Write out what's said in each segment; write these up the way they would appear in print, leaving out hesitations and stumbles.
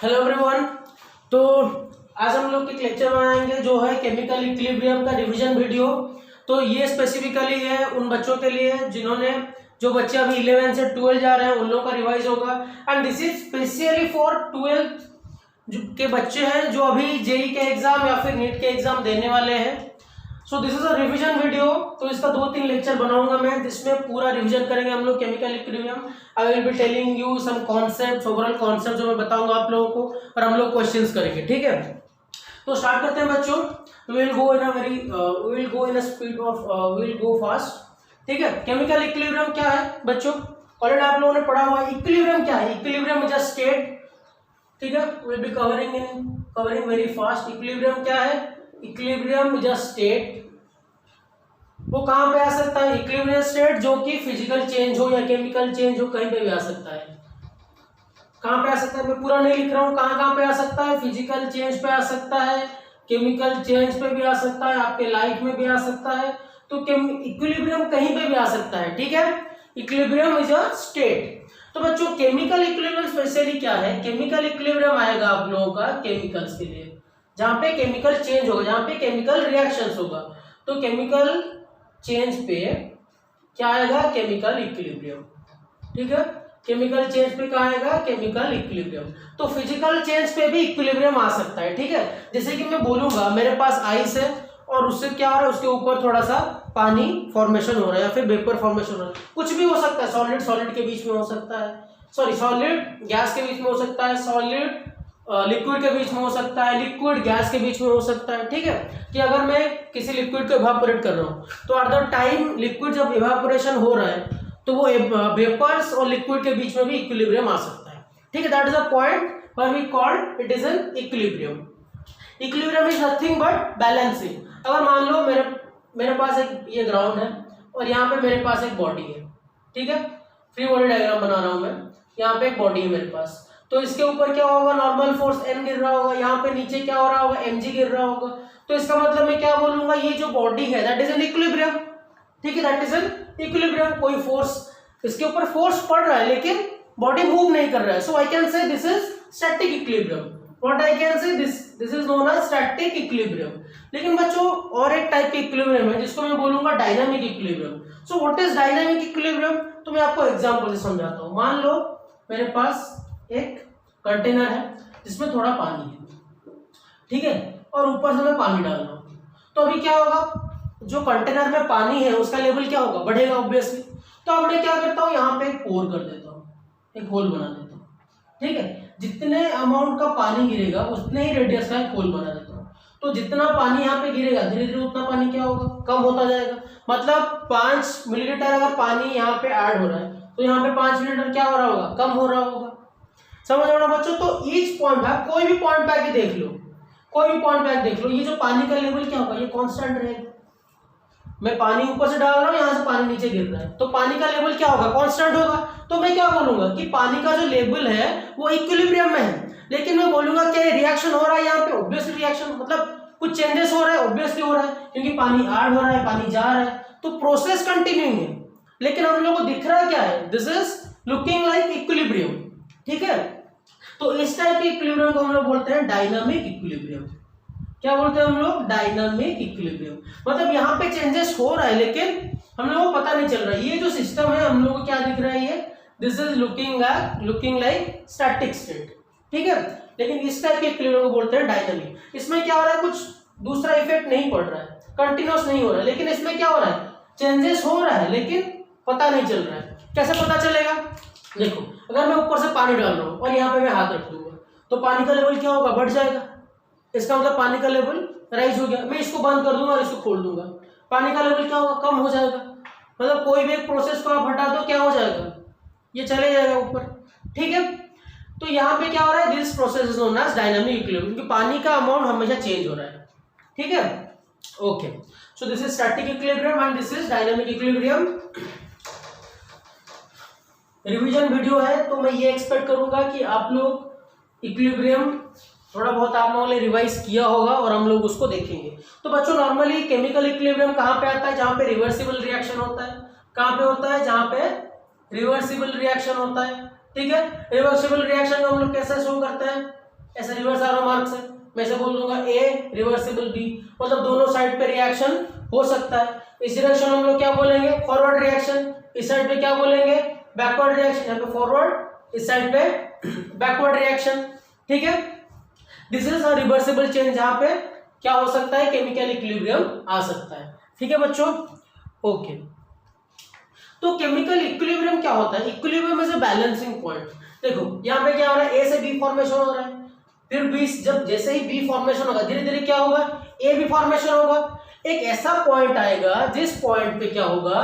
Hello everyone. तो आज हम लोग एक लेक्चर बनाएंगे जो है केमिकल इक्विलिब्रियम का रिवीजन वीडियो। तो ये स्पेसिफिकली है उन बच्चों के लिए जिन्होंने जो बच्चे अभी 11 से 12 जा रहे हैं उन लोगों का रिवाइज होगा। And this is specially for 12th के बच्चे हैं जो अभी जेई के एग्जाम या फिर नीट के एग्जाम देने वाले हैं। So this is a revision video. तो इसका 2-3 लेक्चर बनाऊंगा मैं जिसमें पूरा रिवीजन करेंगे हम लोग chemical equilibrium. I will be telling you some concepts, overall concept जो मैं बताऊंगा आप लोगों को, और हम लोग क्वेश्चंस करेंगे। ठीक है, तो स्टार्ट करते हैं बच्चों। We will go in a speed of we will go fast. ठीक है, केमिकल इक्विलिब्रियम क्या है बच्चों, ऑलरेडी आप लोगों ने पढ़ा हुआ है। इक्विलिब्रियम क्या है? Equilibrium is a state. ठीक है, we will be covering very fast. Equilibrium क्या है? Equilibrium is a state. वो कहां पे आ सकता है? इक्विलिब्रियम स्टेट जो कि फिजिकल चेंज हो या केमिकल चेंज हो, कहीं पे भी आ सकता है। कहां पे आ सकता है? मैं पूरा नहीं लिख रहा हूं। कहां पे आ सकता है? फिजिकल चेंज पे आ सकता है, केमिकल चेंज पे भी आ सकता है, आपके लाइफ में भी आ सकता है। तो इक्विलिब्रियम कहीं पे भी आ सकता है। ठीक है, इक्विलिब्रियम इज अ स्टेट। तो बच्चों केमिकल इक्विलिब्रियम स्पेशली क्या है? केमिकल इक्विलिब्रियम आएगा आप लोगों का केमिकल्स के लिए, जहां पे केमिकल चेंज होगा, जहां पे केमिकल रिएक्शंस होगा। तो केमिकल चेंज पे क्या आएगा? Chemical equilibrium. ठीक है, केमिकल चेंज पे क्या आएगा? Chemical equilibrium. तो फिजिकल चेंज पे भी इक्विलिब्रियम आ सकता है। ठीक है, जैसे कि मैं बोलूंगा मेरे पास आइस है और उससे क्या हो रहा है, उसके ऊपर थोड़ा सा पानी फॉर्मेशन हो रहा है या फिर वेपर फॉर्मेशन हो रहा है, कुछ भी हो सकता है। सॉलिड सॉलिड के बीच में हो सकता है, सॉरी सॉलिड गैस के बीच में हो सकता है, सॉलिड लिक्विड के बीच में हो सकता है, लिक्विड गैस के बीच में हो सकता है। ठीक है, कि अगर मैं किसी लिक्विड को इवापोरेट कर रहा हूँ तो एट द टाइम लिक्विड जब इवापोरेशन हो रहा है तो वो वेपर्स और लिक्विड के बीच में भी इक्विलिब्रियम आ सकता है। ठीक है, that is a point when we called it is an equilibrium. Equilibrium is nothing but balancing. अगर मान लो मेरे पास एक ये ग्राउंड है और यहाँ पे मेरे पास एक बॉडी है। ठीक है, फ्री बॉडी डायग्राम बना रहा हूँ मैं। यहाँ पे एक बॉडी है मेरे पास, तो इसके ऊपर क्या होगा? नॉर्मल फोर्स N गिर रहा होगा। यहाँ पे नीचे क्या हो रहा होगा? mg गिर रहा होगा। तो इसका मतलब मैं क्या बोलूंगा? ये जो बॉडी है दैट इज एन इक्विलिब्रियम। ठीक है, दैट इज एन इक्विलिब्रियम। कोई फोर्स, इसके ऊपर फोर्स पड़ रहा है लेकिन बॉडी मूव नहीं कर रहा है। So I can say this is static equilibrium. What I can say this is known as static equilibrium. लेकिन बच्चों और एक टाइप के इक्विलिब्रियम है जिसको मैं बोलूंगा dynamic equilibrium. So what is dynamic equilibrium? तो मैं आपको एग्जांपल से समझाता हूं। मान लो मेरे पास एक कंटेनर है जिसमें थोड़ा पानी है। ठीक है, और ऊपर से मैं पानी डाल रहा हूं, तो अभी क्या होगा? जो कंटेनर में पानी है उसका लेवल क्या होगा? बढ़ेगा ऑब्वियसली। तो अब मैं क्या करता हूं? यहाँ पे एक पोर कर देता हूं, एक होल बना देता हूं। ठीक है, जितने अमाउंट का पानी गिरेगा उतने ही रेडियस का एक होल बना देता हूं। तो जितना पानी यहाँ पे गिरेगा धीरे धीरे उतना पानी क्या होगा? कम होता जाएगा। मतलब 5 मिलीलीटर अगर पानी यहाँ पे ऐड हो रहा है तो यहाँ पे 5 मिलीलीटर क्या हो रहा होगा? कम हो रहा होगा। समझ रहे हो बच्चों? तो ईच पॉइंट है, कोई भी पॉइंट पे आके देख लो, कोई भी पॉइंट पे आके देख लो, ये जो पानी का लेवल क्या होगा? ये कांस्टेंट रहेगा। मैं पानी ऊपर से डाल रहा हूँ, यहाँ से पानी नीचे गिर रहा है, तो पानी का लेवल क्या होगा? कांस्टेंट होगा। तो मैं क्या बोलूंगा कि पानी का जो लेवल है वो इक्विलिब्रियम में है। लेकिन मैं बोलूंगा क्या रिएक्शन हो रहा है यहाँ पे? ऑब्वियसली रिएक्शन, मतलब कुछ चेंजेस हो रहा है, ऑब्वियसली हो रहा है, क्योंकि पानी ऐड हो रहा है, पानी जा रहा है, तो प्रोसेस कंटिन्यूइंग है। लेकिन हम लोगों को दिख रहा है क्या है? This is looking like equilibrium. ठीक है, तो इस टाइप के इक्विलिब्रियम को हम लोग बोलते हैं डायनामिक इक्विलिब्रियम। क्या बोलते हैं हम लोग? Dynamic equilibrium. मतलब यहाँ पे चेंजेस हो रहा है लेकिन हम लोगों को पता नहीं चल रहा है। ये जो सिस्टम है हम लोगों को क्या दिख रहा है? ये this is looking like static state. ठीक है, लेकिन इस टाइप के इक्विलिब्रियम को बोलते हैं डायनामिक। इसमें क्या हो रहा है? कुछ दूसरा इफेक्ट नहीं पड़ रहा है, कंटिन्यूअस नहीं हो रहा है, लेकिन इसमें क्या हो रहा है? चेंजेस हो रहा है लेकिन पता नहीं चल रहा है। कैसे पता चलेगा? देखो, अगर मैं ऊपर से पानी डाल रहा हूं और यहाँ पे मैं हाथ रख दूंगा तो पानी का लेवल क्या होगा? बढ़ जाएगा। इसका मतलब पानी का लेवल राइज हो गया। मैं इसको बंद कर दूंगा और इसको खोल दूंगा, पानी का लेवल क्या होगा? कम हो जाएगा। मतलब कोई भी एक प्रोसेस को आप हटा दो, क्या हो जाएगा? ये चले जाएगा ऊपर। ठीक है, तो यहाँ पे क्या हो रहा है? This process is known as dynamic equilibrium, क्योंकि पानी का अमाउंट हमेशा चेंज हो रहा है। ठीक है, okay. So this is static equilibrium and this is dynamic equilibrium. Revision video है तो मैं ये एक्सपेक्ट करूंगा कि आप लोग इक्विलिब्रियम थोड़ा बहुत आप लोगों ने रिवाइज किया होगा और हम लोग उसको देखेंगे। तो बच्चों नॉर्मली केमिकल इक्विलिब्रियम कहाँ पे आता है? जहां पे रिवर्सिबल रिएक्शन होता है। कहाँ पे होता है? जहां पे रिवर्सिबल रिएक्शन होता है। ठीक है, रिवर्सिबल रिएक्शन को हम लोग कैसे शो करते हैं? ऐसे रिवर्स एरो मार्क से मैं ऐसे बोल दूंगा ए रिवर्सिबल बी, मतलब दोनों साइड पे रिएक्शन हो सकता है। इस डायरेक्शन में हम लोग क्या बोलेंगे फॉरवर्ड रिएक्शन, इस साइड पे क्या बोलेंगे बैकवर्ड रिएक्शन, यहाँ पे फॉरवर्ड, इस साइड पे बैकवर्ड रिएक्शन, ठीक है। This is a reversible change, जहां पे क्या हो सकता है केमिकल इक्विलिब्रियम आ सकता है, ठीक है बच्चों। ओके, तो केमिकल इक्विलिब्रियम क्या होता है? Equilibrium is a balancing point. देखो यहाँ पे क्या हो रहा है, ए से बी फॉर्मेशन हो रहा है, फिर बी जब जैसे ही बी फॉर्मेशन होगा धीरे धीरे क्या होगा ए भी फॉर्मेशन होगा। एक ऐसा पॉइंट आएगा जिस पॉइंट पे क्या होगा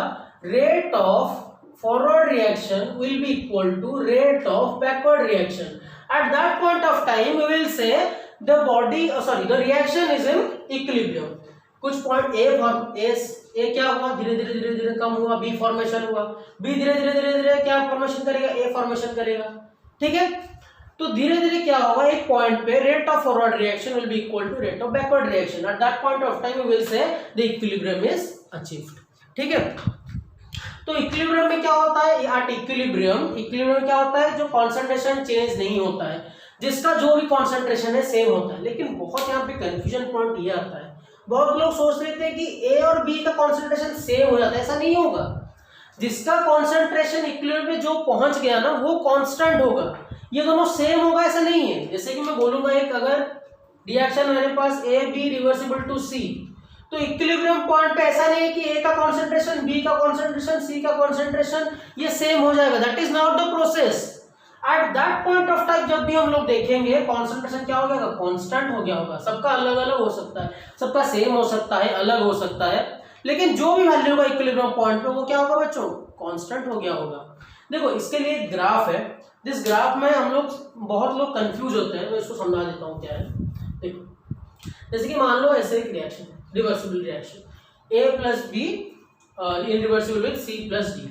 rate of forward reaction will be equal to rate of backward reaction. At that point of time we will say the body the reaction is in equilibrium. कुछ पॉइंट ए क्या हुआ धीरे धीरे धीरे धीरे कम हुआ, बी फॉर्मेशन हुआ, बी धीरे धीरे धीरे धीरे क्या फॉर्मेशन करेगा ए फॉर्मेशन करेगा, ठीक है। तो धीरे धीरे क्या होगा एक पॉइंट पे rate of forward reaction will be equal to rate of backward reaction. At that point of time we will say the equilibrium is achieved, ठीक है। तो इक्विलिब्रियम में क्या होता है, एट इक्विलिब्रियम में क्या होता है जो कॉन्सेंट्रेशन चेंज नहीं होता है, जिसका जो भी कॉन्सेंट्रेशन है सेम होता है। लेकिन बहुत यहाँ पे कंफ्यूजन पॉइंट ये आता है, बहुत लोग सोच लेते हैं कि ए और बी का कॉन्सेंट्रेशन सेम हो जाता है, ऐसा नहीं होगा। जिसका कॉन्सेंट्रेशन इक्विलिब्रियम में जो पहुंच गया ना वो कांस्टेंट होगा, ये दोनों सेम होगा ऐसा नहीं है। जैसे कि मैं बोलूंगा एक अगर रिएक्शन मेरे पास ए बी रिवर्सिबल टू सी, तो इक्विलिब्रियम पॉइंट पे ऐसा नहीं है कि ए का कॉन्सेंट्रेशन बी का कॉन्सेंट्रेशन सी का कॉन्सेंट्रेशन ये सेम हो जाएगा, that is not the process. Eight that point of time जब भी हम लोग देखेंगे कॉन्सेंट्रेशन क्या हो गया कांस्टेंट हो गया होगा। सबका अलग अलग हो सकता है, सबका सेम हो सकता है, अलग हो सकता है, लेकिन जो भी वैल्यू होगा इक्विलिब्रियम पॉइंट पे वो क्या होगा बच्चों कांस्टेंट हो गया होगा। देखो इसके लिए एक ग्राफ है, जिस ग्राफ में हम लोग बहुत लोग कंफ्यूज होते हैं, मैं इसको समझा देता हूँ क्या है। देखो जैसे कि मान लो ऐसे एक reaction reversible reaction A plus B irreversible with C plus D.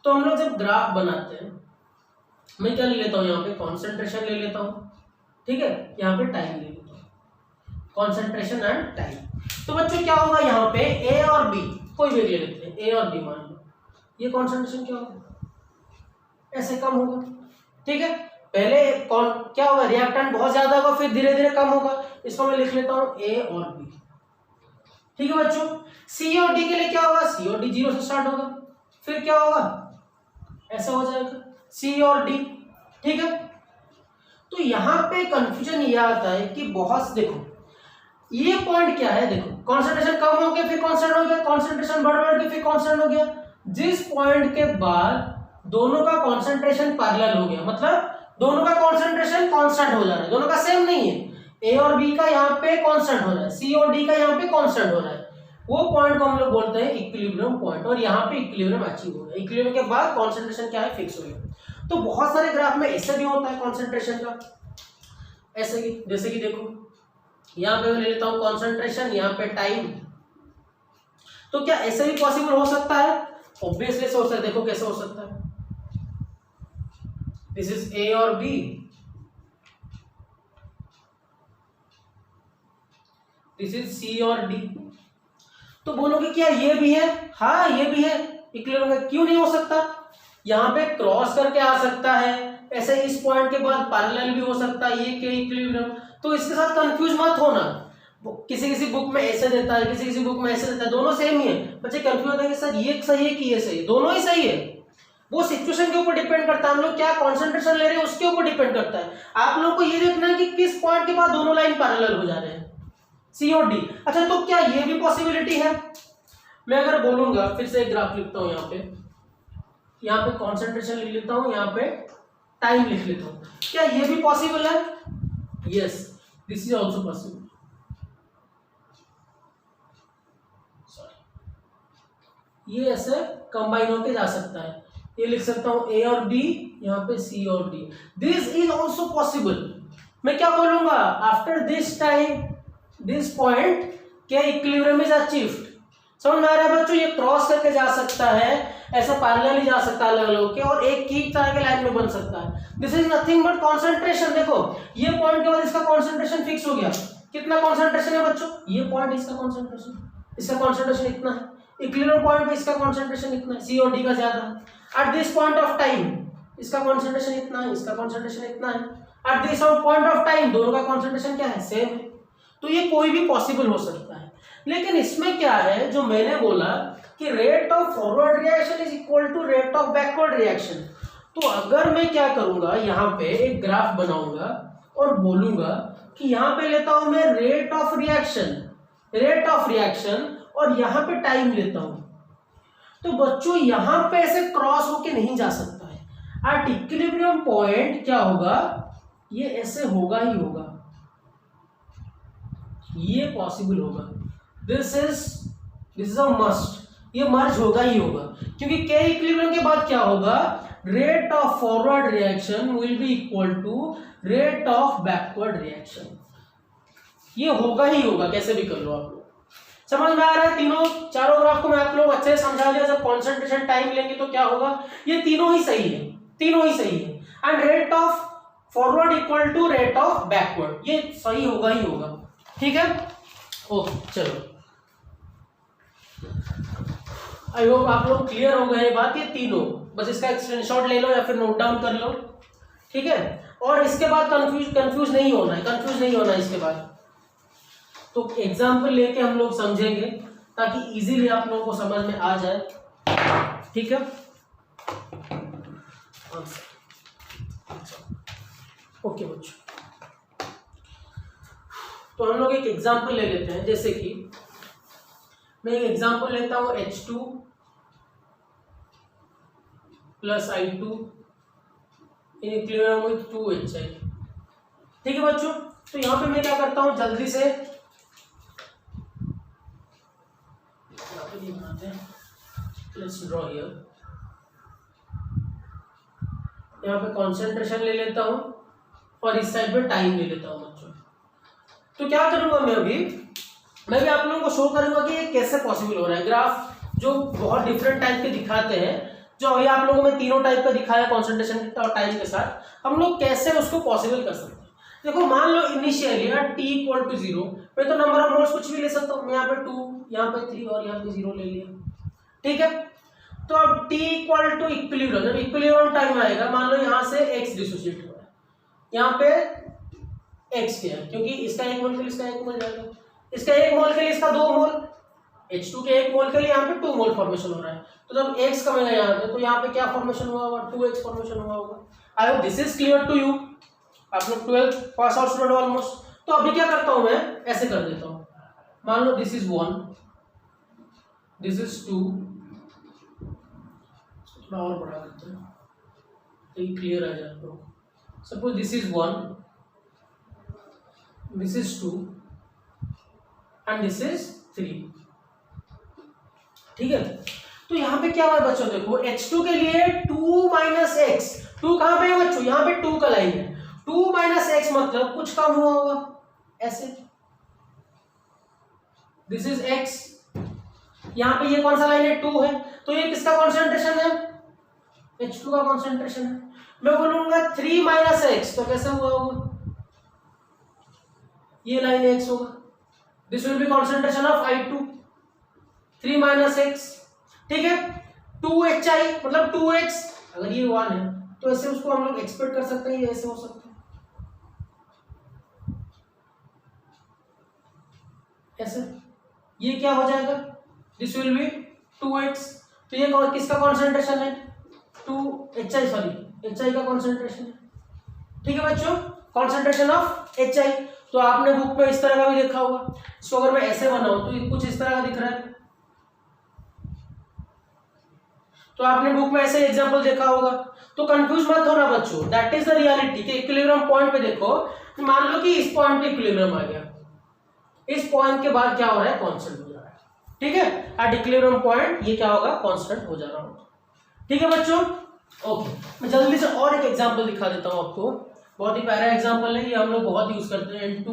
तो हम लोग जब ग्राफ बनाते हैं मैं क्या ले लेता हूँ यहाँ पे कॉन्सेंट्रेशन ले लेता हूँ, ठीक है, यहाँ पे टाइम ले लेता हूँ, कॉन्सेंट्रेशन एंड टाइम। तो बच्चों क्या होगा यहाँ पे ए और बी कोई भी ले लेते हैं, ए और बी मान लो, ये कॉन्सेंट्रेशन क्या होगा ऐसे कम होगा, ठीक है। पहले क्या होगा रिएक्टेंट बहुत ज्यादा होगा फिर धीरे धीरे कम होगा, इसको मैं लिख लेता हूँ ए और बी, ठीक है बच्चों। सी और डी के लिए क्या होगा, सी और डी जीरो से स्टार्ट होगा, फिर क्या होगा ऐसा हो जाएगा सी और डी, ठीक है। तो यहाँ पे कंफ्यूजन ये आता है कि बहुत देखो ये पॉइंट क्या है, देखो कॉन्सेंट्रेशन कम हो गया फिर कांस्टेंट हो गया, कॉन्सेंट्रेशन बढ़ के फिर कांस्टेंट हो गया। जिस पॉइंट के बाद दोनों का कॉन्सेंट्रेशन पैरेलल हो गया, मतलब दोनों का कॉन्सेंट्रेशन कांस्टेंट हो जा रहा है, दोनों का सेम नहीं है, ए और बी का यहाँ पे कांस्टेंट हो रहा है, सी और डी का यहाँ पे कांस्टेंट हो रहा है, वो पॉइंट को हम लोग बोलते हैं इक्विलिब्रियम पॉइंट। और यहाँ पे इक्विलिब्रियम अचीव हो गया, इक्विलिब्रियम के बाद कॉन्सेंट्रेशन क्या है फिक्स हो गया। तो बहुत सारे ग्राफ में ऐसे भी होता है कॉन्सेंट्रेशन का, ऐसे ही जैसे कि देखो यहाँ पे मैं ले लेता हूँ कॉन्सेंट्रेशन, यहाँ पे टाइम। तो क्या ऐसे भी पॉसिबल हो सकता है, ऑब्वियसली हो सकता है। देखो कैसे हो सकता है, दिस इज ए और बी, दिस इज सी और डी। तो बोलोगे क्या ये भी है, हाँ ये भी है इक्विलिब्रियम, क्यों नहीं हो सकता, यहाँ पे क्रॉस करके आ सकता है, ऐसे इस पॉइंट के बाद पैरेलल भी हो सकता है, ये क्या इक्विलिब्रियम। तो इसके साथ कंफ्यूज मत होना, किसी किसी बुक में ऐसे देता है, किसी किसी बुक में ऐसे देता है, दोनों सेम ही है। बच्चे कंफ्यूज होते हैं कि सर ये सही है कि ये सही है, दोनों ही सही है। वो सिचुएशन के ऊपर डिपेंड करता है, हम लोग क्या कॉन्सेंट्रेशन ले रहे हैं उसके ऊपर डिपेंड करता है। आप लोग को ये देखना है कि किस पॉइंट के बाद दोनों लाइन पैरेलल हो जा रहे हैं, सी और डी। अच्छा तो क्या ये भी पॉसिबिलिटी है, मैं अगर बोलूंगा फिर से एक ग्राफ लिखता हूं, यहाँ पे कॉन्सेंट्रेशन लिख लेता हूं, यहाँ पे टाइम लिख लेता हूं, क्या ये भी पॉसिबल है, yes this is also possible. ये ऐसे कंबाइन होके जा सकता है, ये लिख सकता हूं ए और बी, यहाँ पे सी और D, this is also possible. मैं क्या बोलूंगा after this time this point क्या इक्विलिब्रियम इज अचीव्ड। समझ में आ रहा है बच्चों, ये क्रॉस करके जा सकता है, ऐसा पैरेलल ही जा सकता है अलग अलग होके, और एक की तरह के लाइन में बन सकता है। This is nothing but concentration. देखो ये पॉइंट के बाद इसका कॉन्सेंट्रेशन फिक्स हो गया, कितना कॉन्सेंट्रेशन है बच्चों, ये पॉइंट इसका कॉन्सेंट्रेशन इतना है, इक्विलिब्रियम पॉइंट पे इसका कॉन्सेंट्रेशन इतना है, सी और डी का ज्यादा है। At this point of time इसका कॉन्सेंट्रेशन इतना है, इसका कॉन्सेंट्रेशन इतना है, at this point of time दोनों का कॉन्सेंट्रेशन क्या है, सेम है। तो ये कोई भी पॉसिबल हो सकता है। लेकिन इसमें क्या है, जो मैंने बोला कि rate of forward reaction is equal to rate of backward reaction. तो अगर मैं क्या करूंगा, यहाँ पे एक ग्राफ बनाऊंगा और बोलूंगा कि यहाँ पे लेता हूं मैं रेट ऑफ रिएक्शन और यहाँ पे टाइम लेता हूं, तो बच्चों यहाँ पे ऐसे क्रॉस होके नहीं जा सकता है। एट इक्विलिब्रियम पॉइंट क्या होगा, ये ऐसे होगा ही होगा, ये पॉसिबल होगा। दिस इज अ मस्ट, ये मर्ज होगा ही होगा, क्योंकि के इक्विलिब्रियम के बाद क्या होगा, rate of forward reaction will be equal to rate of backward reaction. ये होगा ही होगा, कैसे भी कर लो आप लोग। समझ में आ रहा है? तीनों चारों ग्राफ को मैं आप लोग अच्छे से समझा दिया। जब कॉन्सेंट्रेशन टाइम लेंगे तो क्या होगा, ये तीनों ही सही है, तीनों ही सही है। And rate of forward equal to rate of backward, ये सही होगा ही होगा। ठीक है, ओके चलो, आई होप आप लोग क्लियर हो गए बात। ये तीनों बस इसका एक स्क्रीनशॉट ले लो या फिर नोट डाउन कर लो, ठीक है। और इसके बाद कंफ्यूज नहीं होना है, इसके बाद तो एग्जाम्पल लेके हम लोग समझेंगे ताकि इजीली आप लोगों को समझ में आ जाए, ठीक है। ओके बच्चों, तो हम लोग एक एग्जाम्पल ले लेते हैं। जैसे कि मैं एक एग्जाम्पल लेता हूं H2 plus I2 in equilibrium with 2HI। ठीक है बच्चों, तो यहां पे मैं क्या करता हूं, जल्दी से लेट्स ड्रॉ हियर। यहाँ पे कॉन्सेंट्रेशन ले लेता हूं और इस साइड पे टाइम ले लेता हूं बच्चों। तो क्या करूंगा मैं भी आप लोगों को शो करूंगा कि ये कैसे पॉसिबल हो रहा है। ग्राफ जो बहुत डिफरेंट टाइप के दिखाते हैं, जो अभी आप लोगों में तीनों टाइप का दिखाया कॉन्सेंट्रेशन और टाइम के साथ, हम लोग कैसे उसको पॉसिबल कर सकते हैं। देखो मान लो इनिशियली t इक्वल टू 0, मैं तो नंबर ऑफ मोल्स कुछ भी ले सकता हूँ। यहाँ पे 2, यहाँ पे 3 और यहाँ पे 0 ले लिया, ठीक है। तो अब t इक्वल टू इक्विलिब्रियम, जब इक्विलिब्रियम टाइम आएगा, मान लो यहाँ से x डिसोसिएट हो रहा है, यहाँ पे x क्या है, क्योंकि इसका 1 मोल के लिए इसका 1 मोल जाएगा, इसका 1 मोल के लिए इसका 2 मोल, H2 के 1 मोल के लिए यहाँ पे 2 मोल फॉर्मेशन हो रहा है। तो जब x कमेगा यहाँ पे, तो यहाँ पे क्या फॉर्मेशन हुआ होगा, 2x फॉर्मेशन हुआ होगा। I hope this is clear to you. आप लोग 12th pass out student almost. तो अभी क्या करता हूं मैं, ऐसे कर देता हूं। मान लो दिस इज 1, दिस इज 2, थोड़ा और बड़ा करते हैं तो ये क्लियर आ जाए आपको। Suppose this is 1, this is 2 and this is 3, ठीक है। तो यहाँ पे क्या हुआ बच्चों, देखो H2 के लिए 2 माइनस एक्स, 2 कहां पे है बच्चों, यहाँ पे 2 का लाइन है, 2 माइनस एक्स मतलब कुछ कम हुआ होगा ऐसे, दिस इज x, यहाँ पे ये कौन सा लाइन है, 2 है, तो ये किसका कॉन्सेंट्रेशन है, H2 का कॉन्सेंट्रेशन है। मैं बोलूंगा 3 माइनस एक्स, तो कैसे हुआ होगा, ये लाइन x होगा, this will B concentration of I2, 3 minus x, ठीक है। 2HI मतलब 2x, अगर ये 1 है तो ऐसे उसको हम लोग एक्सपेक्ट कर सकते हैं, ऐसे हो सकता है ऐसे, ये क्या हो जाएगा, दिस विल बी 2x। तो ये किसका कॉन्सेंट्रेशन है, 2HI, सॉरी HI का कॉन्सेंट्रेशन है, ठीक है बच्चों, कॉन्सेंट्रेशन ऑफ HI। तो आपने बुक में इस तरह का भी देखा होगा। इसको अगर मैं ऐसे बनाऊं तो ये कुछ इस तरह का दिख रहा है, तो आपने बुक में ऐसे एग्जांपल देखा होगा। तो कंफ्यूज मत होना बच्चों, दैट इज द रियलिटी कि इक्विलिब्रियम पॉइंट पे देखो, मान लो कि इस पॉइंट पे इक्विलिब्रियम आ गया, इस पॉइंट के बाद क्या हो रहा है, कांस्टेंट हो जा रहा है, ठीक है। एट इक्विलिब्रियम पॉइंट ये क्या होगा, कांस्टेंट हो जा रहा होगा, ठीक है बच्चों। ओके, मैं जल्दी से और एक एग्जांपल दिखा देता हूं आपको, बहुत ही प्यारा एग्जांपल है, ये हम लोग बहुत यूज करते हैं। N2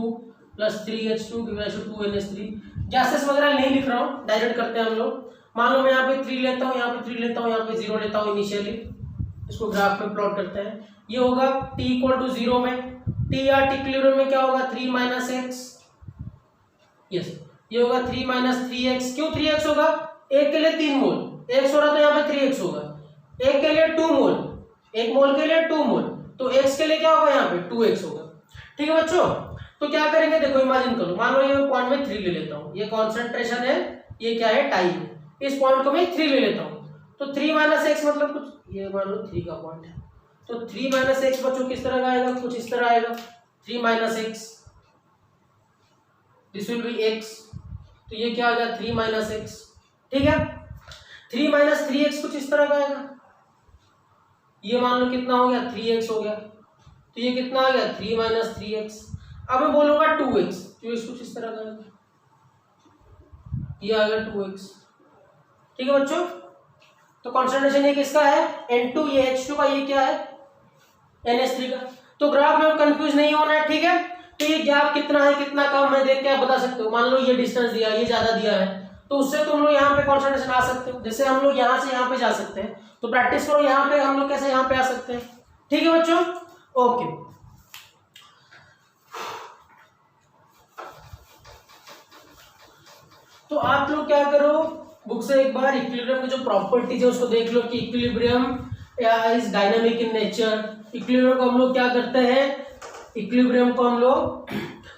+ 3H2 = 2NH3। गैसेस वगैरह नहीं लिख रहा हूँ, डायरेक्ट करते हैं हम लोग। मान लो मैं यहाँ पे 3 लेता हूँ, यहाँ पे 3 लेता हूँ, यहाँ पे 0 लेता हूँ इनिशियली, इसको ग्राफ में प्लॉट करते हैं। ये होगा t = 0 में, t या इक्विलिब्रियम में क्या होगा, 3 माइनस एक्स, यस ये होगा 3 माइनस 3x। क्यों 3x होगा, एक के लिए 3 मोल, x हो रहा तो यहाँ पे 3x होगा, एक के लिए 2 मोल, एक मोल के लिए 2 मोल, तो x के लिए क्या होगा यहाँ पे 2x होगा। ठीक है बच्चों, तो क्या करेंगे, देखो इमेजिन करो, मान लो ये पॉइंट में 3 ले लेता हूँ, ये कॉन्सेंट्रेशन है, ये क्या है टाइम है, इस पॉइंट को मैं 3 ले लेता हूँ, तो 3 - x मतलब कुछ, ये मान लो 3 का पॉइंट है, तो 3 - x बच्चों किस तरह का आएगा, कुछ इस तरह आएगा, 3 - x, this will B x, तो ये क्या आ गया 3 - x। ठीक है, 3 - 3x कुछ इस तरह का आएगा, ये मान लो कितना हो गया 3x हो गया, तो ये कितना आ गया 3 - 3x। अब मैं बोलूंगा 2x, तो इसको कुछ इस तरह का आएगा, ये आ गया 2x। ठीक है बच्चों, तो कॉन्सेंट्रेशन ये किसका है N2, ये H2 का, ये क्या है NH3 का। तो ग्राफ में कंफ्यूज नहीं होना है। ठीक है, तो ये गैप कितना है कितना कम है देख के आप बता सकते हो। मान लो ये डिस्टेंस दिया, ये ज्यादा दिया है, तो उससे तुम लोग यहाँ पे कॉन्सेंट्रेशन आ सकते हो, जैसे हम लोग यहाँ से यहाँ पे जा सकते हैं, तो प्रैक्टिस करो यहाँ पे हम लोग कैसे यहाँ पे आ सकते हैं। ठीक है बच्चों, ओके। तो आप लोग क्या करो, बुक से एक बार इक्विलिब्रियम की जो प्रॉपर्टीज है उसको देख लो कि equilibrium is dynamic in nature. Equilibrium को हम लोग क्या करते हैं, इक्विलिब्रियम को हम लोग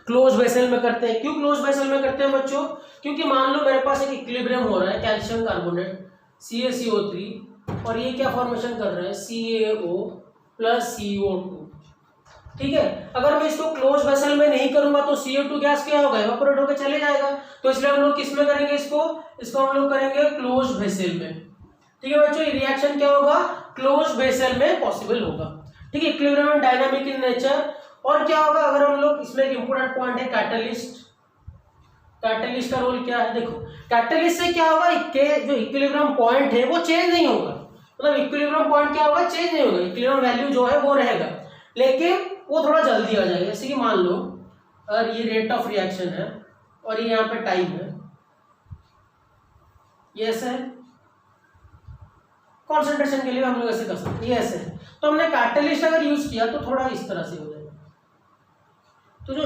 क्लोज वेसल में करते हैं। क्यों क्लोज वेसल में करते हैं बच्चों, क्योंकि मान लो मेरे पास एक इक्विलिब्रियम हो रहा है, कैल्शियम कार्बोनेट CaCO3, और ये क्या फॉर्मेशन कर रहे हैं CaO + CO2। ठीक है, अगर मैं इसको क्लोज वेसल में नहीं करूंगा तो CO2 गैस क्या होगा, इवेपोरेट होकर चले जाएगा। तो इसलिए हम लोग किस में करेंगे, इसको हम लोग करेंगे क्लोज वेसल में। ठीक है बच्चों, ये रिएक्शन क्या होगा, क्लोज वेसल में पॉसिबल होगा। ठीक है, इक्विलिब्रियम डायनामिक इन नेचर। और क्या होगा, अगर हम लोग इसमें एक इंपॉर्टेंट पॉइंट है कैटलिस्ट। कैटलिस्ट का रोल क्या है, देखो कैटलिस्ट से क्या होगा, जो इक्विलिब्रियम पॉइंट है वो चेंज नहीं होगा, मतलब इक्विलिब्रियम पॉइंट क्या होगा, चेंज नहीं होगा, इक्विलिब्रियम वैल्यू जो है वो रहेगा, लेकिन वो थोड़ा जल्दी आ जाएगा। जैसे कि मान लो अगर ये रेट ऑफ रिएक्शन है और ये यहाँ पे टाइम है, ये ऐसे है, कॉन्सेंट्रेशन के लिए हम लोग ऐसे कर सकते हैं, ये ऐसे है, तो हमने कैटलिस्ट अगर यूज किया तो थोड़ा इस तरह से हो जाएगा। तो जो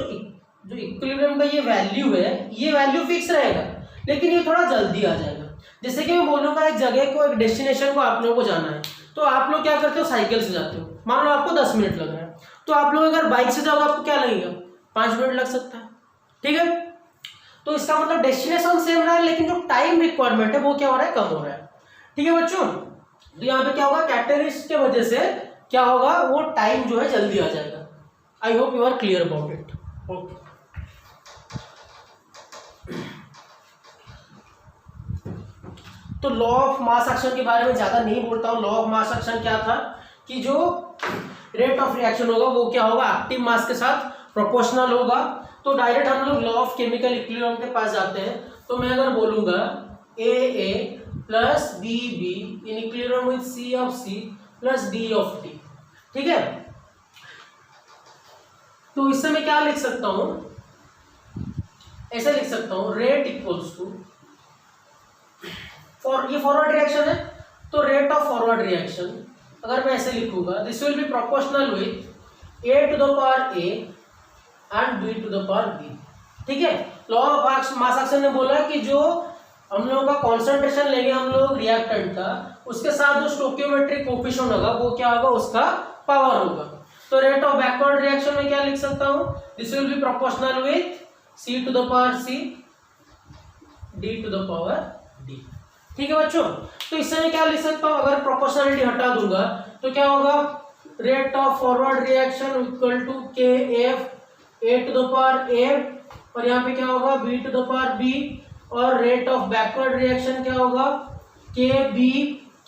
इक्विलिब्रियम का ये वैल्यू है, ये वैल्यू फिक्स रहेगा, लेकिन ये थोड़ा जल्दी आ जाएगा। जैसे कि मैं बोलूंगा एक जगह को, एक डेस्टिनेशन को आप लोगों को जाना है, तो आप लोग क्या करते हो, साइकिल से जाते हो, मान लो आपको 10 मिनट लग रहा है, तो आप लोग अगर बाइक से जाओगे आपको क्या लगेगा, 5 मिनट लग सकता है। ठीक है, तो इसका मतलब डेस्टिनेशन सेम रहा है, लेकिन जो टाइम रिक्वायरमेंट है वो क्या हो रहा है, कम हो रहा है। ठीक है बच्चों, तो यहाँ पे क्या होगा, कैटलिस्ट के वजह से क्या होगा, वो टाइम जो है जल्दी आ जाएगा। I hope you are clear about it. Okay, तो लॉ ऑफ मास एक्शन के बारे में ज्यादा नहीं बोलता हूं। लॉ ऑफ मास एक्शन क्या था कि जो रेट ऑफ रिएक्शन होगा वो क्या होगा, एक्टिव मास के साथ प्रोपोर्शनल होगा। तो डायरेक्ट हम लोग लॉ ऑफ केमिकल इक्विलिब्रियम के पास जाते हैं। तो मैं अगर बोलूंगा AA + BB in equilibrium with C + D। ठीक है, तो इससे मैं क्या लिख सकता हूं, ऐसे लिख सकता हूं, रेट इक्वल्स टू, ये फॉरवर्ड रिएक्शन है, तो रेट ऑफ फॉरवर्ड रिएक्शन अगर मैं ऐसे लिखूंगा, this will B proportional with A⁴ and B⁴ ठीक है, लॉ ऑफ मास एक्शन ने बोला कि जो हम लोगों का कॉन्सेंट्रेशन लेंगे हम लोग रिएक्टेंट का, उसके साथ जो स्टोइकियोमेट्रिक कोएफिशिएंट होगा वो क्या होगा, उसका पावर होगा। तो रेट ऑफ बैकवर्ड रिएक्शन में क्या लिख सकता हूं, this will B proportional with C⁴ D⁴ ठीक है बच्चों, तो इससे मैं क्या लिख सकता हूं, अगर प्रोपोर्शनलिटी हटा दूंगा तो क्या होगा, rate of forward reaction equal to KF A⁴ और यहाँ पे क्या होगा B⁴ और रेट ऑफ बैकवर्ड रिएक्शन क्या होगा KB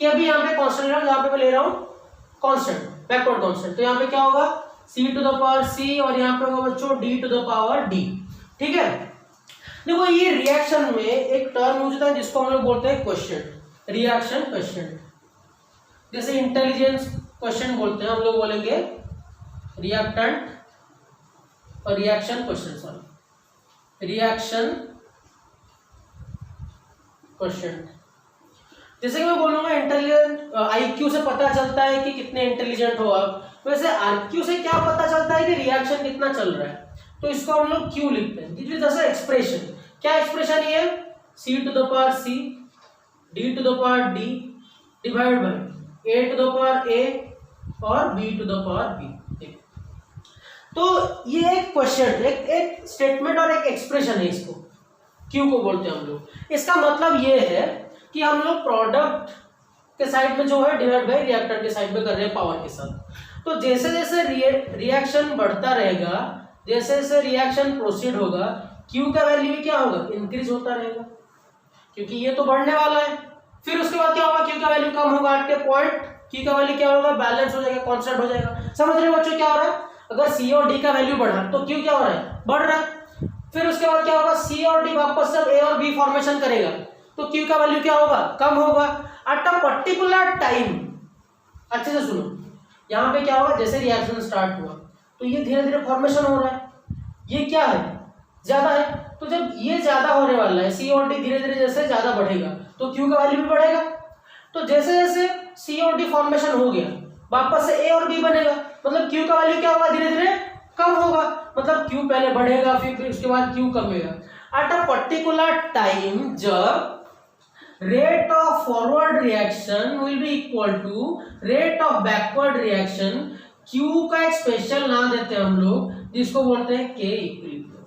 यहाँ पे कांस्टेंट है, यहाँ पे मैं ले रहा हूँ कांस्टेंट, बैकवर्ड कांस्टेंट, तो यहाँ पे क्या होगा C⁴ और यहाँ पे होगा बच्चों D⁴ ठीक है। देखो ये रिएक्शन में एक टर्म यूज होता है जिसको हम लोग बोलते हैं क्वेश्चन, रिएक्शन क्वेश्चन, जैसे इंटेलिजेंस क्वेश्चन बोलते हैं, हम लोग बोलेंगे रिएक्टेंट और reaction question, sorry reaction question. जैसे कि मैं बोलूंगा इंटेलिजेंट, IQ से पता चलता है कि कितने इंटेलिजेंट हो आप, वैसे RQ से क्या पता चलता है कि रिएक्शन कितना चल रहा है, तो इसको हम लोग Q लिखते हैं। दिस इज जैसे एक्सप्रेशन, क्या एक्सप्रेशन ये C⁴ D⁴ divide by A⁴ और b to the power b। तो ये एक क्वेश्चन, एक स्टेटमेंट और एक एक्सप्रेशन है, इसको क्यू को बोलते हैं हम लोग। इसका मतलब ये है कि हम लोग प्रोडक्ट के साइड में जो है डिवाइड बाय रिएक्टेंट के साइड में कर रहे हैं पावर के साथ। तो जैसे जैसे रिएक्शन बढ़ता रहेगा, जैसे जैसे रिएक्शन प्रोसीड होगा, क्यू का वैल्यू भी क्या होगा, इंक्रीज होता रहेगा, क्योंकि ये तो बढ़ने वाला है। फिर उसके बाद क्या होगा, क्यू का वैल्यू कम होगा एट ए पॉइंट, क्यू का वैल्यू क्या होगा, बैलेंस हो जाएगा, कांस्टेंट हो जाएगा। समझ रहे हो बच्चों क्या हो रहा है? अगर सी और डी का वैल्यू बढ़ा तो क्यू क्या हो रहा है, बढ़ रहा है। फिर उसके बाद क्या होगा, सी और डी वापस जब ए और बी फॉर्मेशन करेगा तो क्यू का वैल्यू क्या होगा, कम होगा एट अ पर्टिकुलर टाइम। अच्छे से सुनो, यहाँ पे क्या होगा, जैसे रिएक्शन स्टार्ट हुआ तो ये धीरे धीरे फॉर्मेशन हो रहा है, ये क्या है, ज्यादा है। तो जब ये ज्यादा होने वाला है, सी और डी धीरे धीरे जैसे ज्यादा बढ़ेगा तो क्यू का वैल्यू भी बढ़ेगा। तो जैसे जैसे सी और डी फॉर्मेशन हो गया, वापस से ए और बी बनेगा, मतलब क्यू का वैल्यू क्या होगा, धीरे धीरे कम होगा। मतलब क्यू पहले बढ़ेगा, फिर उसके बाद क्यू कमेगा। एट अ पर्टिकुलर टाइम जब rate of forward reaction will be equal to rate of backward reaction, Q का एक स्पेशल नाम देते हैं हम लोग, जिसको बोलते हैं के इक्विलिब्रियम,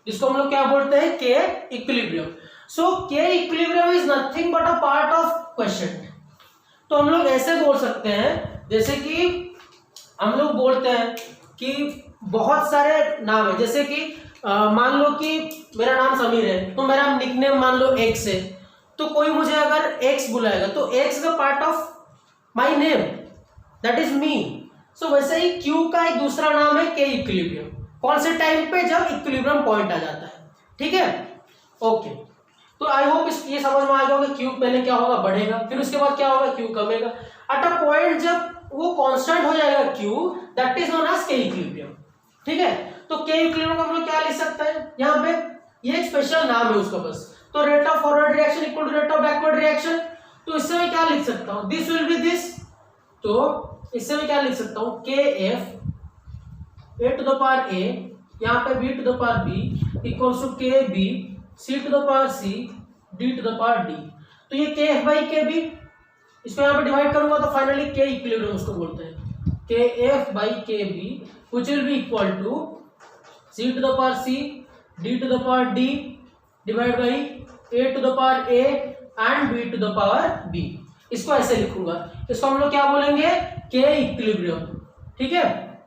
जिसको हम लोग क्या बोलते हैं, के इक्विलिब्रियम। सो के equilibrium is nothing but a part of question. तो हम लोग ऐसे बोल सकते हैं, जैसे कि हम लोग बोलते हैं कि बहुत सारे नाम है, जैसे कि मान लो कि मेरा नाम समीर है, तो मेरा निकनेम मान लो एक्स है, तो कोई मुझे अगर एक्स बुलाएगा तो X is a part of my name, that is me. So वैसे ही क्यू का एक दूसरा नाम है के इक्विलिब्रियम। कौन से टाइम पे, जब इक्विलिब्रियम पॉइंट आ जाता है। ठीक है, ओके। तो आई होप ये समझ में आ गया होगा, क्यू पहले क्या होगा, बढ़ेगा, फिर उसके बाद क्या होगा, क्यू कमेगा। एट अ पॉइंट जब वो कांस्टेंट हो जाएगा Q, that is known as K equilibrium. ठीक है, तो के इक्विलिब्रियम को हम लोग क्या लिख सकते हैं, यहाँ पे ये एक स्पेशल नाम है उसका बस। तो rate of forward reaction equal to rate of backward reaction. तो इससे मैं क्या लिख सकता हूँ, दिस विल बी दिस। तो इससे मैं क्या लिख सकता हूँ, K F A to the power A, यहाँ पे B to the power B equals to K B C to the power C D to the power D. तो ये के एफ बाई के बी, इसको यहाँ पे डिवाइड करूंगा तो फाइनली के इक्विलिब्रियम उसको बोलते हैं, के एफ बाई के B which will be equal to c to the power c d to the power d divided by a to the power a and b to the power b। इसको ऐसे लिखूंगा, इसको हम लोग क्या बोलेंगे, के इक्विलिब्रियम। ठीक है,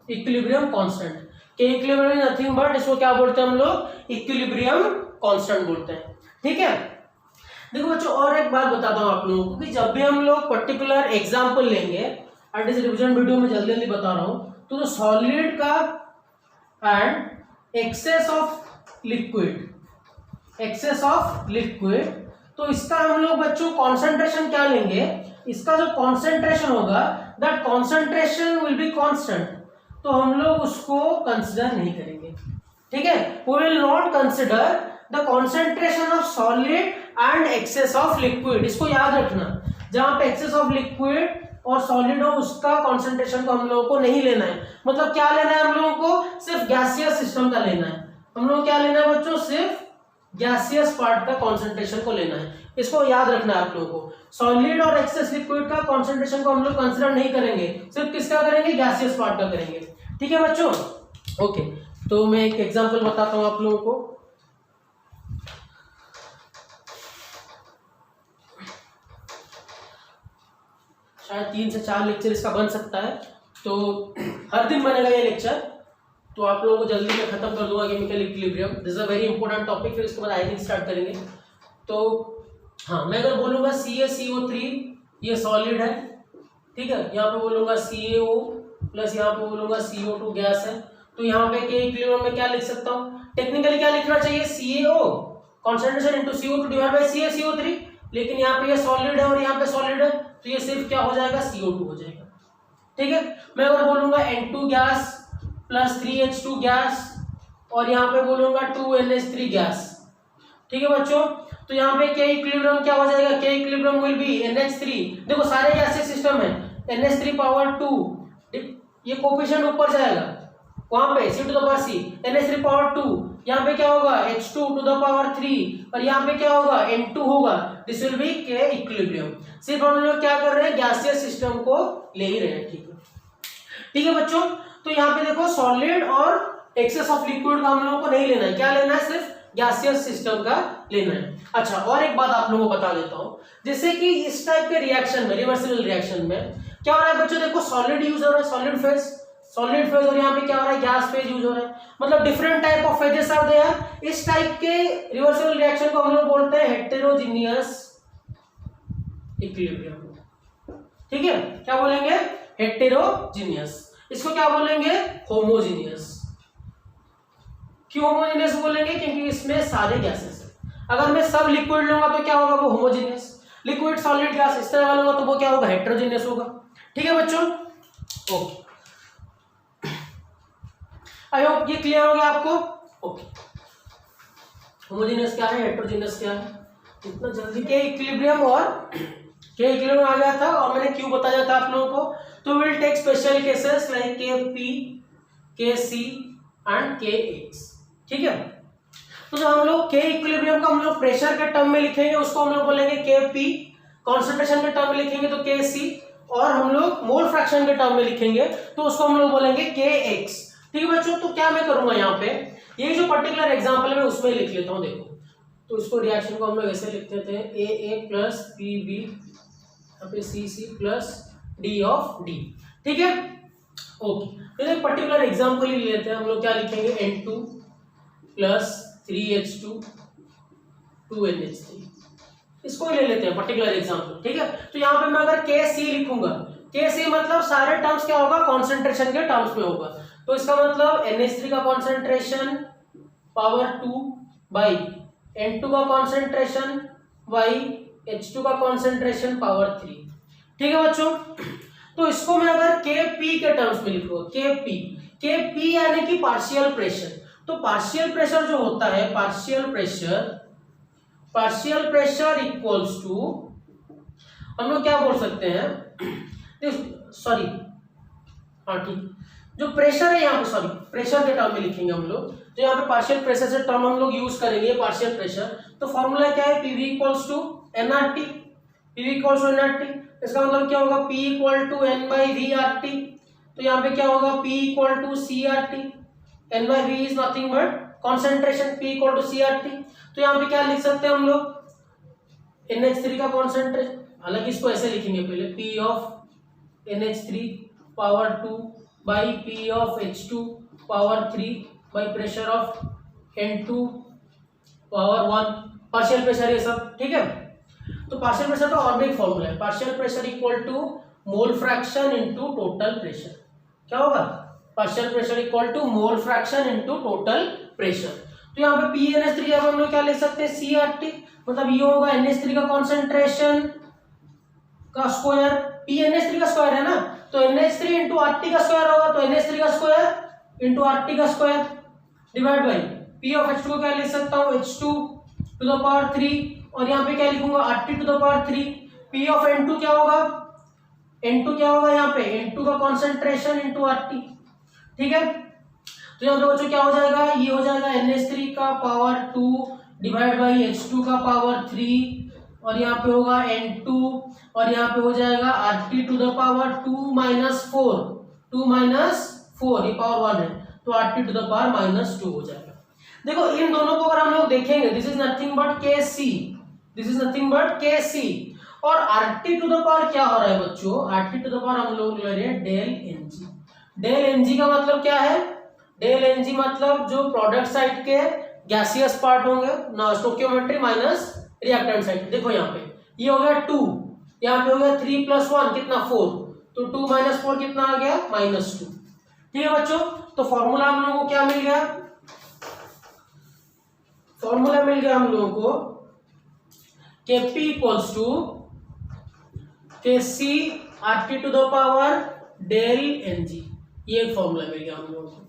इक्विलिब्रियम कांस्टेंट। के इक्विलिब्रियम इज नथिंग बट, इसको क्या बोलते हैं हम लोग, इक्विलिब्रियम कांस्टेंट बोलते हैं। ठीक है, देखो बच्चों और एक बात बताता हूँ आप लोगों को कि जब भी हम लोग पर्टिकुलर एग्जाम्पल लेंगे, एट इस रिविजन वीडियो में जल्दी जल्दी बता रहा हूँ, तो जो सॉलिड का and excess of liquid, excess of liquid, तो इसका हम लोग बच्चों कॉन्सेंट्रेशन क्या लेंगे, इसका जो कॉन्सेंट्रेशन होगा that concentration will be constant, तो हम लोग उसको कंसिडर नहीं करेंगे। ठीक है, we will not consider the concentration of solid and excess of liquid. इसको याद रखना, जहां पे एक्सेस ऑफ लिक्विड और सॉलिड हो उसका कॉन्सेंट्रेशन को हम लोगों को नहीं लेना है। मतलब क्या लेना है हम लोगों को, सिर्फ गैसियस सिस्टम का लेना है। हम लोग क्या लेना है बच्चों, सिर्फ गैसियस पार्ट का कॉन्सेंट्रेशन को लेना है। इसको याद रखना है आप लोगों को। सॉलिड और एक्सेस लिक्विड का कॉन्सेंट्रेशन को हम लोग कंसिडर नहीं करेंगे, सिर्फ किसका करेंगे, गैसियस पार्ट का करेंगे। ठीक है बच्चों, ओके। तो मैं एक एग्जाम्पल बताता हूँ आप लोगों को। शायद 3 से 4 लेक्चर इसका बन सकता है, तो हर दिन बनेगा ये लेक्चर, तो आप लोगों को जल्दी में खत्म कर दूंगा chemical equilibrium. This is a very important topic, फिर इसके बाद आयनिंग स्टार्ट करेंगे। तो हाँ, मैं अगर बोलूँगा CaCO3 ये सॉलिड है, ठीक है, यहाँ पे बोलूँगा CaO प्लस यहाँ पे बोलूँगा CO2 गैस है, तो यहाँ पे के इक्विलिब्रियम में क्या लिख सकता हूँ, टेक्निकली क्या लिखना चाहिए, CaO concentration into CO2 divide by CaCO3, लेकिन यहाँ पे ये सॉलिड है और यहाँ पे सॉलिड है, तो ये सिर्फ क्या हो जाएगा, CO2 हो जाएगा। ठीक है, मैं अगर बोलूँगा N2 gas plus 3H2 gas और यहाँ पे बोलूँगा 2NH3 गैस। ठीक है बच्चों, तो यहाँ पे के इक्विलिब्रियम क्या हो जाएगा, के इक्विलिब्रियम विल बी NH3। देखो सारे गैसेस सिस्टम है, NH3 पावर 2, ये कोफिशिएंट ऊपर जाएगा, वहां पे C to the power C, NH3 power 2, यहाँ पे क्या होगा H2 टू द पावर 3 और यहाँ पे क्या होगा N2 होगा। दिस विल बी के इक्विलिब्रियम। सिर्फ हम लोग क्या कर रहे हैं, गैसियस सिस्टम को ले ही रहे हैं। ठीक है, ठीक है बच्चों, तो यहाँ पे देखो सॉलिड और एक्सेस ऑफ लिक्विड का हम लोगों को नहीं लेना है, क्या लेना है, सिर्फ गैसियस सिस्टम का लेना है। अच्छा, और एक बात आप लोगों को बता देता हूं, जैसे कि इस टाइप के रिएक्शन में, रिवर्सिबल रिएक्शन में क्या हो रहा है बच्चों, देखो सॉलिड यूज हो रहा है, सॉलिड फेज, और यहाँ पे क्या हो रहा है, गैस फेज यूज हो रहा है, मतलब different type of phases are there. इस टाइप के रिवर्सिबल रिएक्शन को हम लोग बोलते हैं हेटेरोजीनियस इक्विलिब्रियम। ठीक है, क्या बोलेंगे, हेटेरोजीनियस। इसको क्या बोलेंगे, होमोजीनियस। क्यों होमोजीनियस बोलेंगे, क्योंकि इसमें सारे गैसेस है। अगर मैं सब लिक्विड लूंगा तो क्या होगा, वो होमोजीनियस, लिक्विड सॉलिड गैस इस तरह का लूंगा तो वो क्या होगा, हेटेरोजीनियस होगा। ठीक है बच्चों, ओके, आई होप ये क्लियर हो गया आपको। ओके, होमोजीनियस क्या है, हेटेरोजीनियस क्या है, इतना जल्दी के इक्विलिब्रियम और के इक्विलिब्रियम आ गया था, और मैंने क्यों बताया था आप लोगों को, तो will take special cases like K P, K C and के एक्स। ठीक है, तो जब हम लोग के इक्विलिब्रियम को हम लोग प्रेशर के टर्म में लिखेंगे उसको हम लोग बोलेंगे के पी, कॉन्सेंट्रेशन के टर्म में लिखेंगे तो के सी, और हम लोग मोल फ्रैक्शन के टर्म में लिखेंगे तो उसको हम लोग बोलेंगे के एक्स। ठीक है बच्चों, तो क्या मैं करूंगा यहाँ पे, ये जो पर्टिकुलर एग्जांपल है मैं उसमें लिख लेता हूँ। देखो, तो इसको रिएक्शन को हम लोग ऐसे लिखते थे, A A plus P B, यहाँ पे C C plus D of D. ठीक है, ओके, तो एक पर्टिकुलर एग्जांपल ही लेते हैं हम लोग, क्या लिखेंगे, N2 प्लस 3H2 2NH3, इसको ही ले लेते हैं पर्टिकुलर एग्जांपल। ठीक है, तो यहाँ पे मैं अगर के सी लिखूंगा, के सी मतलब सारे टर्म्स क्या होगा, कॉन्सेंट्रेशन के टर्म्स में होगा, तो इसका मतलब NH3 का कॉन्सेंट्रेशन पावर 2 बाई N2 का कॉन्सेंट्रेशन बाई H2 का कॉन्सेंट्रेशन पावर 3। ठीक है बच्चों, तो इसको मैं अगर Kp के टर्म्स में लिखूंगा, Kp यानी कि पार्शियल प्रेशर। तो पार्शियल प्रेशर जो होता है, पार्शियल प्रेशर इक्वल्स टू, हम लोग क्या बोल सकते हैं, सॉरी, हाँ ठीक, जो प्रेशर है यहाँ पे, सॉरी प्रेशर के टर्म में लिखेंगे हम लोग, जो यहाँ पे पार्शियल प्रेशर से टर्म हम लोग यूज करेंगे, पार्शियल प्रेशर, तो फॉर्मूला क्या है, PV equals to NRT, PV equals to NRT, इसका मतलब क्या होगा, P equal to N by V R T, तो यहाँ पे क्या होगा, P equal to C R T, N by V is nothing but concentration, P equal to C R T. तो यहाँ पे क्या लिख सकते हैं हम लोग, NH3 का कॉन्सेंट्रेशन, हालांकि इसको ऐसे लिखेंगे पहले, P of NH3 power 2 by P of H2 power 3 by pressure of N2 power 1, partial pressure ये सब। ठीक है, तो पार्शियल प्रेशर का और भी एक फॉर्मूला है, partial pressure equal to mole fraction into total pressure. क्या होगा, partial pressure equal to mole fraction into total pressure. तो यहाँ पे PNH3 अब हम लोग क्या लिख सकते हैं, CRT, मतलब ये होगा NH3 का कॉन्सेंट्रेशन का स्क्वायर, PNH3 का स्क्वायर है ना, तो NH3 इंटू RT का स्क्वायर होगा, तो NH3 का स्क्वायर इंटू RT का square divide by P of H2 को क्या लिख सकता हूँ, H2 टू द पावर 3, और यहाँ पे क्या लिखूंगा, RT to the power 3, P of N2 क्या होगा, N2 क्या होगा यहाँ पे, N2 का कॉन्सेंट्रेशन इंटू RT। ठीक है, तो यहाँ पे बच्चों क्या हो जाएगा, ये हो जाएगा NH3 का पावर 2 डिवाइड बाई H2 का पावर 3, और यहाँ पे होगा N2, और यहाँ पे हो जाएगा RT to the power 2 minus 4, 2 minus 4, ये पावर 1 है, तो RT to the power minus 2 हो जाएगा। देखो इन दोनों को अगर हम लोग देखेंगे, this is nothing but KC, this is nothing but KC, और RT टू द पावर क्या हो रहा है बच्चों, RT टू द पावर हम लोग ले रहे हैं डेल NG। डेल NG का मतलब क्या है, डेल NG मतलब जो प्रोडक्ट साइड के गैसियस पार्ट होंगे ना, स्टोइकियोमेट्री माइनस रिएक्टेंट साइड। देखो यहाँ पे ये हो गया 2, यहाँ पे हो गया 3 प्लस 1 कितना 4, तो 2 माइनस 4 कितना आ गया, -2। ठीक है बच्चों, तो फॉर्मूला हम लोगों को क्या मिल गया, फॉर्मूला मिल गया हम लोगों को Kp equals to Kc RT to the power del NG, ये एक फॉर्मूला मिल गया हम लोगों को।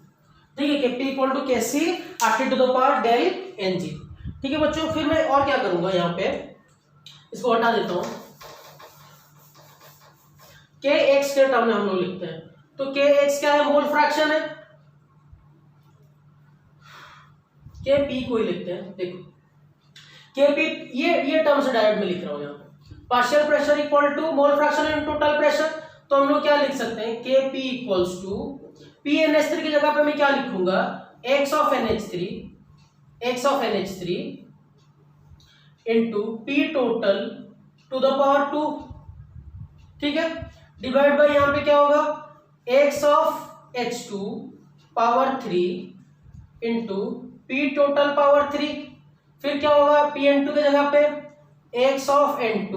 ठीक है, Kp equal to Kc RT to the power del NG। ठीक है बच्चों, फिर मैं और क्या करूंगा, यहाँ पे इसको हटा देता हूं, Kx के टर्म में हम लोग लिखते हैं, तो Kx क्या है, मोल फ्रैक्शन है, Kp को ही लिखते हैं। देखो Kp ये टर्म से डायरेक्ट में लिख रहा हूं यहाँ पे, partial pressure equal to mole fraction in total pressure, तो हम लोग क्या लिख सकते हैं, के पी इक्वल्स टू PnH3 की जगह पे मैं क्या लिखूंगा, x of NH3 into P total to the power 2, ठीक है, डिवाइड बाय यहाँ पे क्या होगा, x of H2 power 3 into P total power 3, फिर क्या होगा PN2 की जगह पे x of N2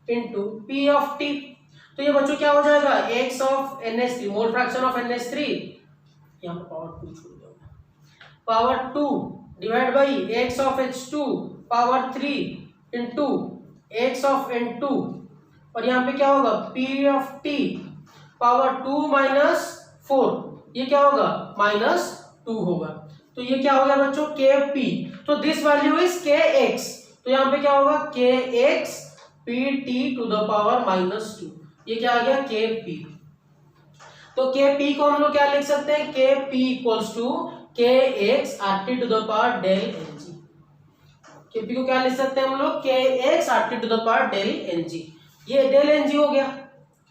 into P of T। तो ये बच्चों क्या हो जाएगा, x of NH3 mole fraction of NH3, यहाँ पे पावर 2 छोड़ दो, power 2 divide by x of H2 power 3 into x of N2, और यहाँ पे क्या होगा P of T power 2 minus 4, ये क्या होगा -2 होगा। तो ये क्या हो गया बच्चों, Kp, तो दिस वैल्यू इज Kx, तो यहाँ पे क्या होगा Kx Pt to the power -2, ये क्या आ गया Kp। तो Kp को हम लोग क्या लिख सकते हैं, Kp equals to Kx Rt to the power del Ng। Kp को क्या लिख सकते हैं हम लोग, Kx Rt to the power del Ng, ये डेल Ng हो गया,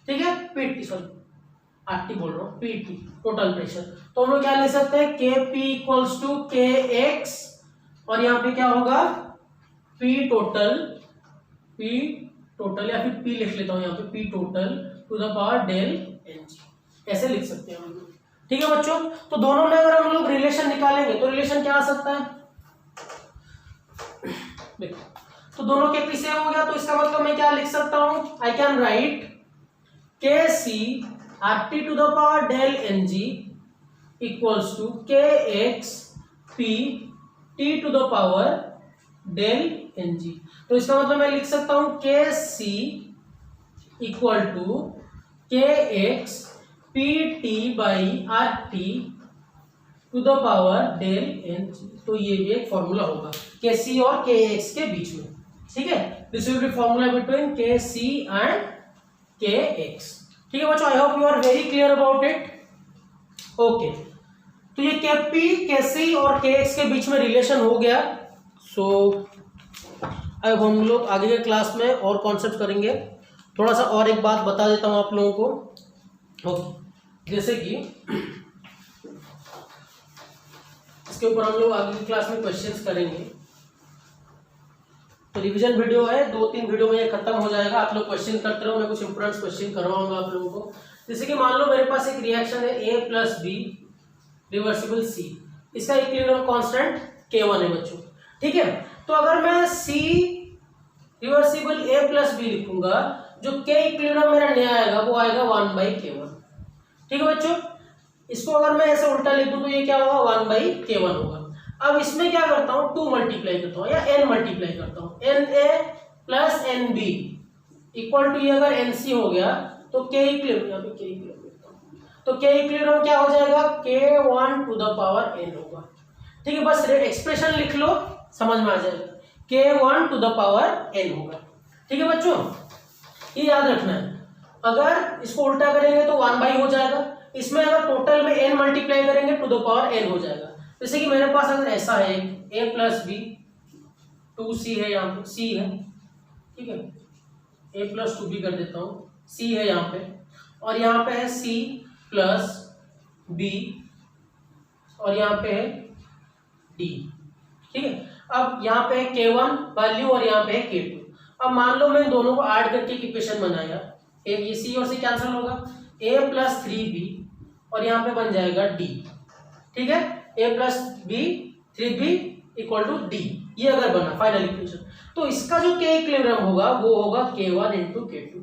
ठीक है, Pt सॉरी Rt बोल रहा हूँ, Pt टोटल प्रेशर। तो हम लोग क्या लिख सकते हैं, Kp इक्वल्स टू Kx, और यहाँ पे क्या होगा P टोटल या फिर P लिख लेता हूँ यहाँ पे, P total to the power del Ng, ऐसे लिख सकते हैं हम लोग, ठीक है बच्चों। तो दोनों में अगर हम लोग रिलेशन निकालेंगे तो रिलेशन क्या आ सकता है, देखो, तो दोनों के पी सेम हो गया, तो इसका मतलब मैं क्या लिख सकता हूँ, I can write Kc Rt to the power del Ng equals to Kx P T to the power del Ng। तो इसका मतलब मैं लिख सकता हूं Kc equal to Kx Pt by Rt to the power del Ng। तो ये भी एक फॉर्मूला होगा Kc और Kx के बीच में, ठीक है, this will be formula between Kc and Kx, ठीक है बच्चों। I hope you are very clear about it, okay. तो ये Kp Kc और Kx के बीच में रिलेशन हो गया। सो अब हम लोग आगे के क्लास में और कॉन्सेप्ट करेंगे। थोड़ा सा और एक बात बता देता हूँ आप लोगों को, ओके, जैसे कि इसके ऊपर हम लोग आगे की क्लास में क्वेश्चंस करेंगे। तो रिवीजन वीडियो है, 2-3 वीडियो में ये खत्म हो जाएगा, आप लोग क्वेश्चन करते रहो, मैं कुछ इंपोर्टेंट क्वेश्चन करवाऊंगा आप लोगों को। जैसे कि मान लो मेरे पास एक रिएक्शन है A plus B reversible C, इसका इक्विलिब्रियम कांस्टेंट K1 है बच्चों, ठीक है। तो अगर मैं C reversible A plus B लिखूंगा, जो K इक्विलिब्रियम मेरा नया आएगा वो आएगा 1/K1, ठीक है बच्चों। इसको अगर मैं ऐसे उल्टा लिख दूं तो ये क्या होगा 1/K1 होगा। अब इसमें क्या करता हूं, 2 मल्टीप्लाई करता हूं या n मल्टीप्लाई करता हूं, Na plus NB equal to, ये अगर NC हो गया तो K इक्विलिब्रियम, यहाँ पे K इक्विलिब्रियम लिखता हूं, तो K इक्विलिब्रियम क्या हो जाएगा K1 to the power n होगा, ठीक है। बस एक्सप्रेशन लिख लो, समझ में आ जाएगा, K1 to the power n होगा, ठीक है बच्चों। ये याद रखना है, अगर इसको उल्टा करेंगे तो 1 हो जाएगा, इसमें अगर टोटल में n मल्टीप्लाई करेंगे टू द पावर n हो जाएगा। जैसे कि मेरे पास अगर ऐसा है A प्लस बी 2C है, यहाँ पे C है, ठीक है, A प्लस 2B कर देता हूँ, C है यहाँ पे, और यहाँ पे है C प्लस B, और यहाँ पे है D, ठीक है। अब यहाँ पे है K1 वैल्यू और यहाँ पे है K2। अब मान लो मैं दोनों को ऐड करके इक्वेशन बनाया, ये C और C कैंसिल होगा, A प्लस 3B और यहाँ पे बन जाएगा D, ठीक है, A plus B 3B equal to D, ये अगर बना फाइनल इक्वेशन, तो इसका जो K इक्विलिब्रियम होगा वो होगा K1 into K2।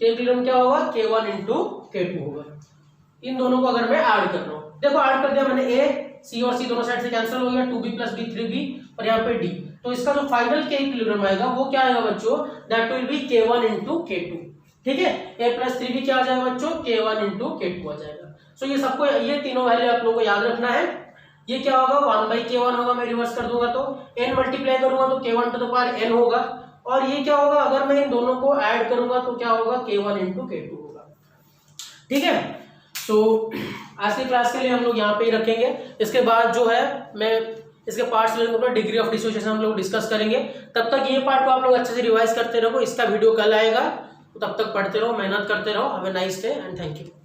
K equilibrium क्या होगा, K1 इंटू K2 होगा। इन दोनों को अगर मैं ऐड कर रहा हूँ, देखो ऐड कर दिया मैंने, A C और C दोनों साइड से कैंसिल हो गया, 2B प्लस B 3B और यहाँ पे D, तो इसका जो फाइनल K इक्विलिब्रियम आएगा वो क्या आएगा बच्चों, that will be K1 into K2, ठीक है। A प्लस 3B क्या आ जाएगा बच्चों, K1 इंटू K2 आ जाएगा। सो ये सबको, ये तीनों वैल्यू आप लोगों को याद रखना है। ये क्या होगा 1/K1 होगा, मैं रिवर्स कर दूंगा तो n मल्टीप्लाई करूंगा तो K1 to the power n होगा, और ये क्या होगा अगर मैं इन दोनों को ऐड करूंगा तो क्या होगा K1 इंटू K2 होगा, ठीक है। तो आज की क्लास के लिए हम लोग यहाँ पे ही रखेंगे। इसके बाद जो है मैं इसके पार्ट्स लेंगे, डिग्री ऑफ डिसोसिएशन हम लोग डिस्कस करेंगे। तब तक ये पार्ट को आप लोग अच्छे से रिवाइज करते रहो। इसका वीडियो कल आएगा, तो तब तक पढ़ते रहो, मेहनत करते रहो। Have a nice day and thank you.